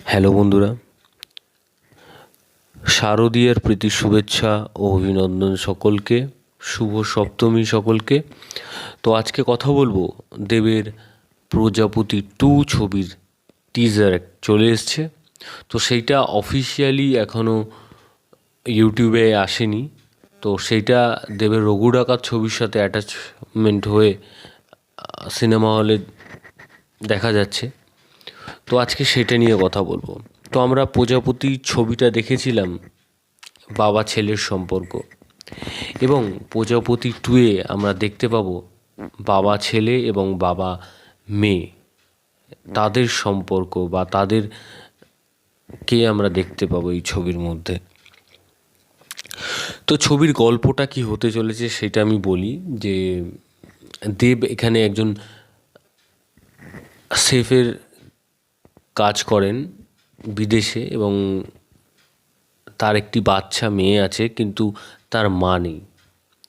Hello বন্ধুরা, শারদীয়ার প্রীতি শুভেচ্ছা ও অভিনন্দন সকলকে। শুভ সপ্তমী সকলকে। তো আজকে কথা বলবো দেবের প্রজাপতি 2 ছবির টিজার চলে এসছে। তো সেইটা অফিসিয়ালি এখনও ইউটিউবে আসেনি। তো সেইটা দেবের রঘু ডাকাত ছবির সাথে অ্যাটাচমেন্ট হয়ে সিনেমা হলে দেখা যাচ্ছে। তো আজকে সেটা নিয়ে কথা বলবো। তো আমরা প্রজাপতি ছবিটা দেখেছিলাম বাবা ছেলের সম্পর্ক, এবং প্রজাপতি 2-এ আমরা দেখতে পাবো বাবা ছেলে এবং বাবা মেয়ে, তাদের সম্পর্ক বা তাদেরকে আমরা দেখতে পাবো এই ছবির মধ্যে। তো ছবির গল্পটা কি হতে চলেছে সেটা আমি বলি যে দেব এখানে একজন শেফের কাজ করেন বিদেশে, এবং তার একটি বাচ্চা মেয়ে আছে, কিন্তু তার মা নেই।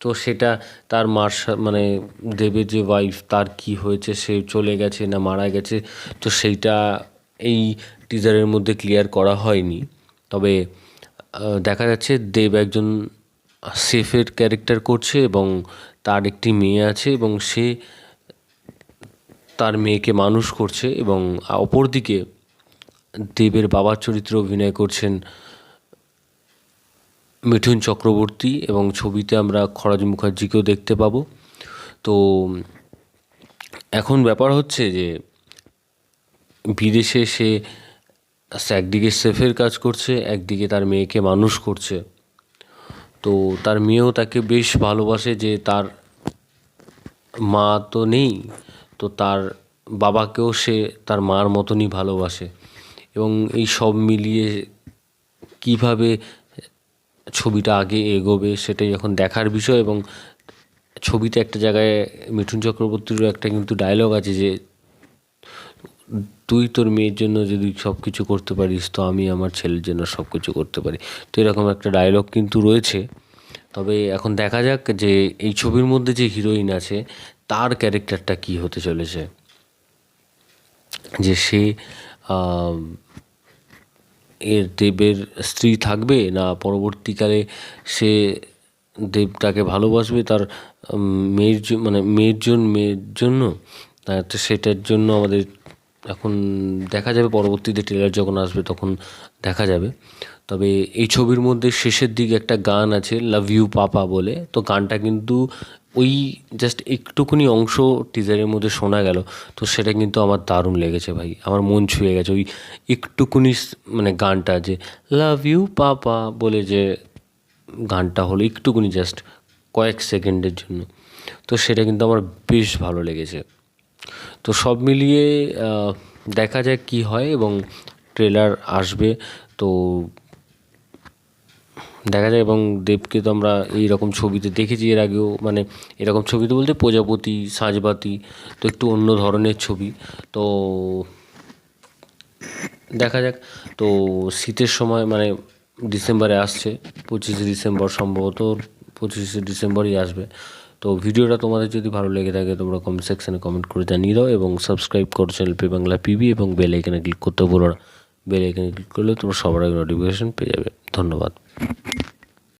তো সেটা তার মার মানে দেবের যে ওয়াইফ, তার কি হয়েছে, সে চলে গেছে না মারা গেছে, তো সেইটা এই টিজারের মধ্যে ক্লিয়ার করা হয়নি। তবে দেখা যাচ্ছে দেব একজন শেফের ক্যারেক্টার করছে এবং তার একটি মেয়ে আছে, এবং সে তার মেয়েকে মানুষ করছে। এবং অপরদিকে দেবের বাবার চরিত্রে অভিনয় করছেন মিঠুন চক্রবর্তী, এবং ছবিতে আমরা খরাজ মুখার্জিকেও দেখতে পাবো। তো এখন ব্যাপার হচ্ছে যে বিদেশে সে একদিকে শেফের কাজ করছে, একদিকে তার মেয়েকে মানুষ করছে। তো তার মেয়েও তাকে বেশ ভালোবাসে, যে তার মা তো নেই, তো তার বাবাকেও সে তার মার মতনই ভালোবাসে। এবং এই সব মিলিয়ে কিভাবে ছবিটা আগে এগোবে সেটাই এখন দেখার বিষয়। এবং ছবিতে একটা জায়গায় মিঠুন চক্রবর্তীরও একটা কিন্তু ডায়লগ আছে যে তুই তোর মেয়ের জন্য যদি সব কিছু করতে পারিস, তো আমি আমার ছেলের জন্য সব কিছু করতে পারি। তো এরকম একটা ডায়লগ কিন্তু রয়েছে। তবে এখন দেখা যাক যে এই ছবির মধ্যে যে হিরোইন আছে তার ক্যারেক্টারটা কী হতে চলেছে, যে সে এর দেবের স্ত্রী থাকবে, না পরবর্তীকালে সে দেবটাকে ভালোবাসবে তার মেয়ের মানে মেয়ের জন্য। তো সেটার জন্য আমাদের এখন দেখা যাবে, পরবর্তীতে ট্রেলার যখন আসবে তখন দেখা যাবে। তবে এই ছবির মধ্যে শেষের দিকে একটা গান আছে, লাভ ইউ পাপা বলে। তো গানটা কিন্তু ওই জাস্ট একটুকুনি অংশ টিজারের মধ্যে শোনা গেল, তো সেটা কিন্তু আমার দারুণ লেগেছে ভাই, আমার মন ছুঁয়ে গেছে। ওই একটুকুনি মানে গানটা, যে লাভ ইউ পাপা বলে যে গানটা হলো, একটুকুনি জাস্ট কয়েক সেকেন্ডের জন্য, তো সেটা কিন্তু আমার বেশ ভালো লেগেছে। তো সব মিলিয়ে দেখা যাক কী হয়, এবং ট্রেলার আসবে তো দেখা যায়। এবং দেবকে তো আমরা এইরকম ছবিতে দেখেছি এর আগেও, মানে এরকম ছবিতে বলতে প্রজাপতি, সাঁঝবাতি, তো একটু অন্য ধরনের ছবি। তো দেখা যাক। তো শীতের সময় মানে ডিসেম্বরে আসছে, 25শে ডিসেম্বর, সম্ভবত 25শে ডিসেম্বরই আসবে। তো ভিডিওটা তোমাদের যদি ভালো লেগে থাকে তোমরা কমেন্ট সেকশানে কমেন্ট করে জানিয়ে দাও, এবং সাবস্ক্রাইব করো চ্যানেল পে বাংলা পিবি, এবং বেল আইকনে ক্লিক করতে বলো না। বেল আইকনে ক্লিক করলে তোমরা সবার আগে নোটিফিকেশন পেয়ে যাবে। ধন্যবাদ।